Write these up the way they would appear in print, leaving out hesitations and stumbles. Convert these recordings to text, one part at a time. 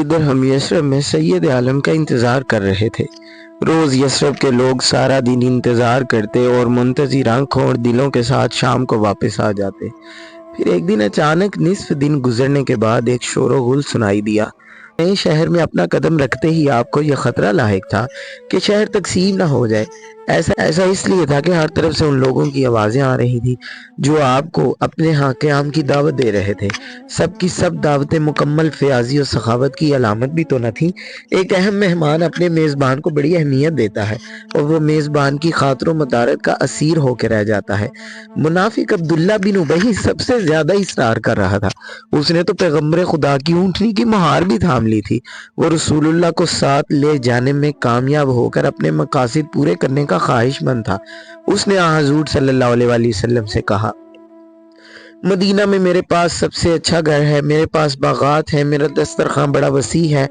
ادھر ہم یثرب میں سید عالم کا انتظار کر رہے تھے۔ روز یثرب کے لوگ سارا دن انتظار کرتے اور منتظر آنکھوں اور دلوں کے ساتھ شام کو واپس آ جاتے۔ پھر ایک دن اچانک نصف دن گزرنے کے بعد ایک شور و غل سنائی دیا۔ نئے شہر میں اپنا قدم رکھتے ہی آپ کو یہ خطرہ لاحق تھا کہ شہر تقسیم نہ ہو جائے۔ ایسا اس لیے تھا کہ ہر طرف سے ان لوگوں کی آوازیں آ رہی تھی جو آپ کو اپنے ہاں قیام کی دعوت دے رہے تھے۔ سب کی سب دعوتیں مکمل فیاضی اور سخاوت کی علامت بھی تو نہ تھی۔ ایک اہم مہمان اپنے میزبان کو بڑی اہمیت دیتا ہے اور وہ میزبان کی خاطر و مدارت کا اسیر ہو کے رہ جاتا ہے۔ منافق عبداللہ بن ابی سب سے زیادہ اصرار کر رہا تھا۔ اس نے تو پیغمبر خدا کی اونٹنی کی مہار بھی تھام لی تھی۔ وہ رسول اللہ کو ساتھ لے جانے میں کامیاب ہو کر اپنے مقاصد پورے کرنے کا خواہش مند تھا۔ اس نے حضور صلی اللہ علیہ وآلہ وسلم سے کہا، مدینہ میں میرے پاس سب سے اچھا گھر ہے، میرے پاس باغات ہیں، میرا دسترخوان بڑا وسیع ہے،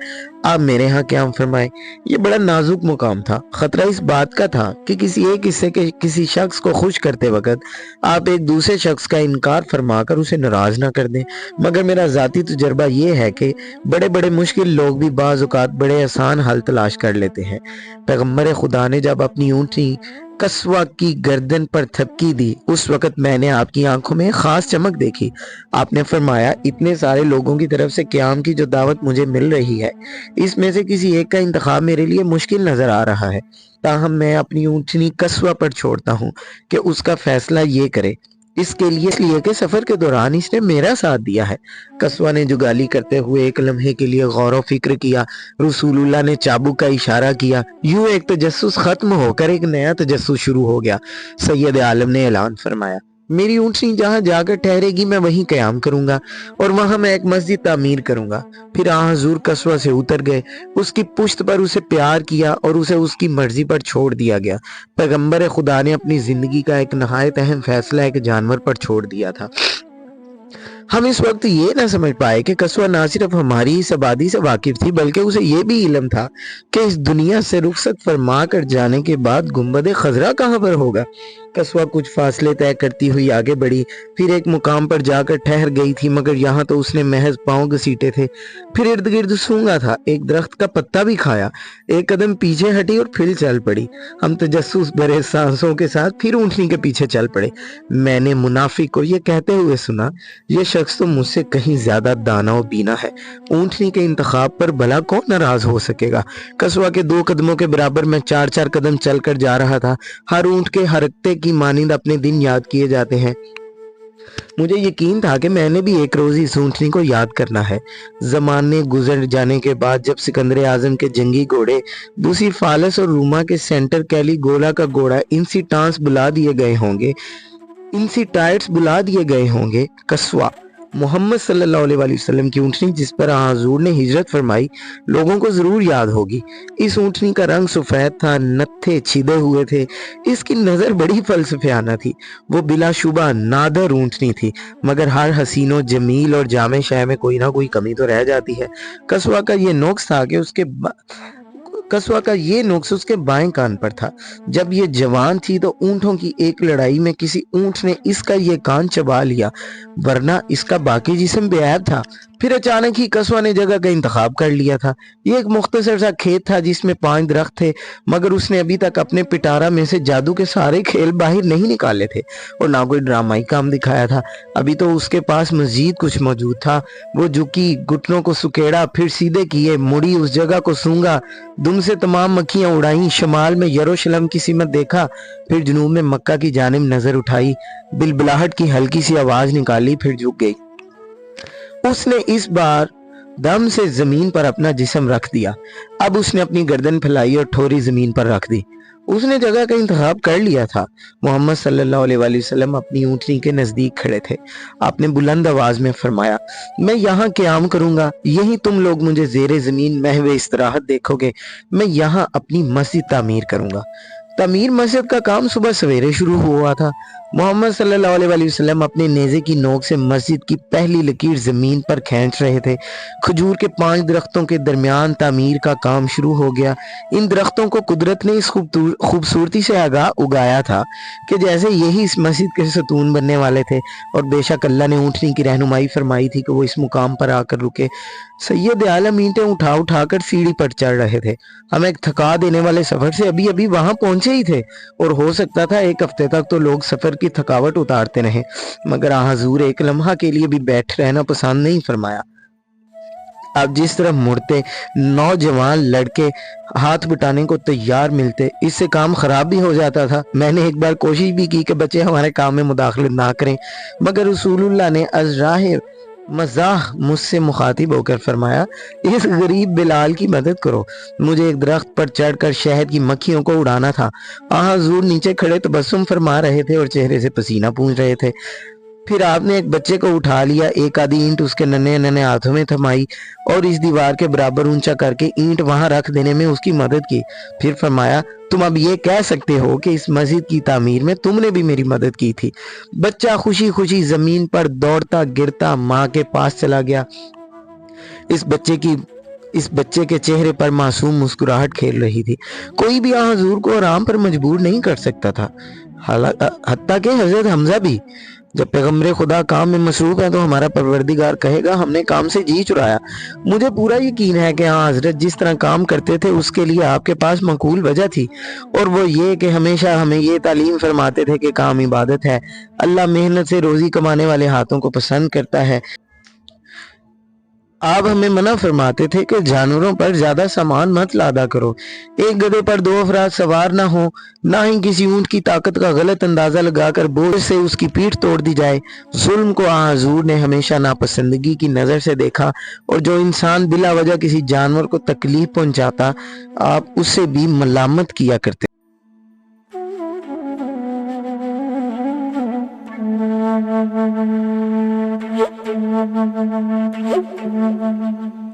آپ میرے ہاں قیام فرمائیں۔ یہ بڑا نازک مقام تھا۔ خطرہ اس بات کا تھا کہ کسی ایک حصے کے کسی شخص کو خوش کرتے وقت آپ ایک دوسرے شخص کا انکار فرما کر اسے ناراض نہ کر دیں۔ مگر میرا ذاتی تجربہ یہ ہے کہ بڑے بڑے مشکل لوگ بھی بعض اوقات بڑے آسان حل تلاش کر لیتے ہیں۔ پیغمبر خدا نے جب اپنی اونٹنی قصوہ کی گردن پر تھپکی دی، اس وقت میں نے آپ کی آنکھوں میں خاص چمک دیکھی۔ آپ نے فرمایا، اتنے سارے لوگوں کی طرف سے قیام کی جو دعوت مجھے مل رہی ہے، اس میں سے کسی ایک کا انتخاب میرے لیے مشکل نظر آ رہا ہے، تاہم میں اپنی اونٹنی قصوہ پر چھوڑتا ہوں کہ اس کا فیصلہ یہ کرے، اس لیے کہ سفر کے دوران اس نے میرا ساتھ دیا ہے۔ قصوہ نے جگالی کرتے ہوئے ایک لمحے کے لیے غور و فکر کیا۔ رسول اللہ نے چابک کا اشارہ کیا۔ یوں ایک تجسس ختم ہو کر ایک نیا تجسس شروع ہو گیا۔ سید عالم نے اعلان فرمایا، میری اونٹنی جہاں جا کر ٹھہرے گی میں وہیں قیام کروں گا اور وہاں میں ایک مسجد تعمیر کروں گا۔ پھر حضور قصوہ سے اتر گئے، اس کی پشت پر اسے پیار کیا اور اسے اس کی مرضی پر چھوڑ دیا گیا۔ پیغمبر خدا نے اپنی زندگی کا ایک نہایت اہم فیصلہ ایک جانور پر چھوڑ دیا تھا۔ ہم اس وقت یہ نہ سمجھ پائے کہ قصوہ نہ صرف ہماری اس آبادی سے واقف تھی بلکہ اسے یہ بھی علم تھا کہ اس دنیا سے رخصت فرما کر جانے کے بعد گنبد خضرا کہاں پر ہوگا۔ قصوہ کچھ فاصلے طے کرتی ہوئی آگے بڑھی، پھر ایک مقام پر جا کر ٹھہر گئی تھی، مگر یہاں تو اس نے محض پاؤں گھسیٹے تھے۔ پھر ارد گرد سونگا تھا، ایک درخت کا پتا بھی کھایا، ایک قدم پیچھے ہٹی اور پھر چل پڑی۔ ہم تجسس بھرے سانسوں کے ساتھ پھر اونٹنی کے پیچھے چل پڑے۔ میں نے منافق کو یہ کہتے ہوئے سنا، یہ شخص تو مجھ سے کہیں زیادہ دانا و بینا ہے، اونٹنی کے انتخاب پر بھلا کون ناراض ہو سکے گا۔ قصوہ کے 2 قدموں کے برابر میں 4 قدم چل کر جا رہا تھا۔ ہر اونٹ کے حرکتے کی مانند اپنے دن یاد کیے جاتے ہیں۔ مجھے یقین تھا کہ میں نے بھی ایک روز اس اونٹنی کو یاد کرنا ہے۔ زمانے گزر جانے کے بعد جب سکندر اعظم کے جنگی گھوڑے دوسری فالس اور روما کے سینٹر کیلی گولا کا گھوڑا انسیٹائٹس بلا دیے گئے ہوں گے، قصوہ محمد صلی اللہ علیہ وآلہ وسلم کی اونٹنی جس پر حضور نے ہجرت فرمائی لوگوں کو ضرور یاد ہوگی۔ اس اونٹنی کا رنگ سفید تھا، نتھے چھدے ہوئے تھے، اس کی نظر بڑی فلسفیانہ تھی۔ وہ بلا شبہ نادر اونٹنی تھی، مگر ہر حسین و جمیل اور جامع شے میں کوئی نہ کوئی کمی تو رہ جاتی ہے۔ قصوہ کا یہ نقص تھا کہ اس کے بائیں کان پر تھا۔ جب یہ جوان تھی تو اونٹوں کی ایک لڑائی میں کسی اونٹ نے اس کا یہ کان چبا لیا، ورنہ اس کا باقی جسم بے عیب تھا۔ پھر اچانک ہی قصوہ نے جگہ کا انتخاب کر لیا تھا۔ یہ ایک مختصر سا کھیت تھا جس میں 5 درخت تھے، مگر اس نے ابھی تک اپنے پٹارا میں سے جادو کے سارے کھیل باہر نہیں نکالے تھے اور نہ کوئی ڈرامائی کام دکھایا تھا۔ ابھی تو اس کے پاس مزید کچھ موجود تھا۔ وہ جھکی، گھٹنوں کو سکیڑا، پھر سیدھے کیے، مڑی، اس جگہ کو سونگا، دم سے تمام مکھیاں اڑائیں، شمال میں یروشلم کی سمت دیکھا، پھر جنوب میں مکہ کی جانب نظر اٹھائی، بلبلاہٹ کی ہلکی سی آواز نکالی، پھر جھک گئی۔ اس نے اس بار دم سے زمین پر اپنا جسم رکھ دیا۔ اب اس نے اپنی گردن پھیلائی اور ٹھوری زمین پر رکھ دی۔ اس نے جگہ کا انتخاب کر لیا تھا۔ محمد صلی اللہ علیہ وآلہ وسلم اپنی اونٹنی کے نزدیک کھڑے تھے۔ آپ نے بلند آواز میں فرمایا، میں یہاں قیام کروں گا، یہیں تم لوگ مجھے زیر زمین محو استراحت دیکھو گے۔ میں یہاں اپنی مسجد تعمیر کروں گا۔ تعمیر مسجد کا کام صبح سویرے شروع ہوا تھا۔ محمد صلی اللہ علیہ وسلم اپنے نیزے کی نوک سے مسجد کی پہلی لکیر زمین پر کھینچ رہے تھے۔ کھجور کے 5 درختوں کے درمیان تعمیر کا کام شروع ہو گیا۔ ان درختوں کو قدرت نے اس خوبصورتی سے اگایا تھا کہ جیسے یہی اس مسجد کے ستون بننے والے تھے، اور بے شک اللہ نے اونٹنی کی رہنمائی فرمائی تھی کہ وہ اس مقام پر آ کر رکے۔ سید عالم اینٹیں اٹھا کر سیڑھی پر چڑھ رہے تھے۔ ہم ایک تھکا دینے والے سفر سے ابھی وہاں پہنچے ہی تھے، اور ہو سکتا تھا 1 ہفتے تک تو لوگ سفر کی تھکاوٹ اتارتے رہیں، مگر حضور ایک لمحہ کے لیے بھی بیٹھ رہنا پسند نہیں فرمایا۔ آپ جس طرح مڑتے، نوجوان لڑکے ہاتھ بٹانے کو تیار ملتے، اس سے کام خراب بھی ہو جاتا تھا۔ میں نے ایک بار کوشش بھی کی کہ بچے ہمارے کام میں مداخلت نہ کریں، مگر رسول اللہ نے از راہ مزاح مجھ سے مخاطب ہو کر فرمایا، اس غریب بلال کی مدد کرو۔ مجھے ایک درخت پر چڑھ کر شہد کی مکھیوں کو اڑانا تھا۔ حضور نیچے کھڑے تبسم فرما رہے تھے اور چہرے سے پسینہ پونچھ رہے تھے۔ پھر آپ نے ایک بچے کو اٹھا لیا، ایک آدھی اینٹ اس کے ننھے ہاتھوں میں تھمائی اور اس دیوار کے برابر اونچا کر کے اینٹ وہاں رکھ دینے میں اس کی مدد کی۔ پھر فرمایا، تم اب یہ کہہ سکتے ہو کہ اس مسجد کی تعمیر میں تم نے بھی میری مدد کی تھی۔ بچہ خوشی خوشی زمین پر دوڑتا گرتا ماں کے پاس چلا گیا۔ اس بچے کے چہرے پر معصوم مسکراہٹ کھیل رہی تھی۔ کوئی بھی حضور کو آرام پر مجبور نہیں کر سکتا تھا، حتیٰ کہ حضرت حمزہ بھی۔ جب پیغمبر خدا کام میں مصروف ہے تو ہمارا پروردگار کہے گا ہم نے کام سے جی چرایا۔ مجھے پورا یقین ہے کہ حضرت جس طرح کام کرتے تھے اس کے لیے آپ کے پاس معقول وجہ تھی، اور وہ یہ کہ ہمیشہ ہمیں یہ تعلیم فرماتے تھے کہ کام عبادت ہے۔ اللہ محنت سے روزی کمانے والے ہاتھوں کو پسند کرتا ہے۔ آپ ہمیں منع فرماتے تھے کہ جانوروں پر زیادہ سامان مت لادا کرو، ایک گدھے پر 2 افراد سوار نہ ہو، نہ ہی کسی اونٹ کی طاقت کا غلط اندازہ لگا کر بوجھ سے اس کی پیٹھ توڑ دی جائے۔ ظلم کو حضور نے ہمیشہ ناپسندگی کی نظر سے دیکھا، اور جو انسان بلا وجہ کسی جانور کو تکلیف پہنچاتا، آپ اس سے بھی ملامت کیا کرتے۔ Thank you.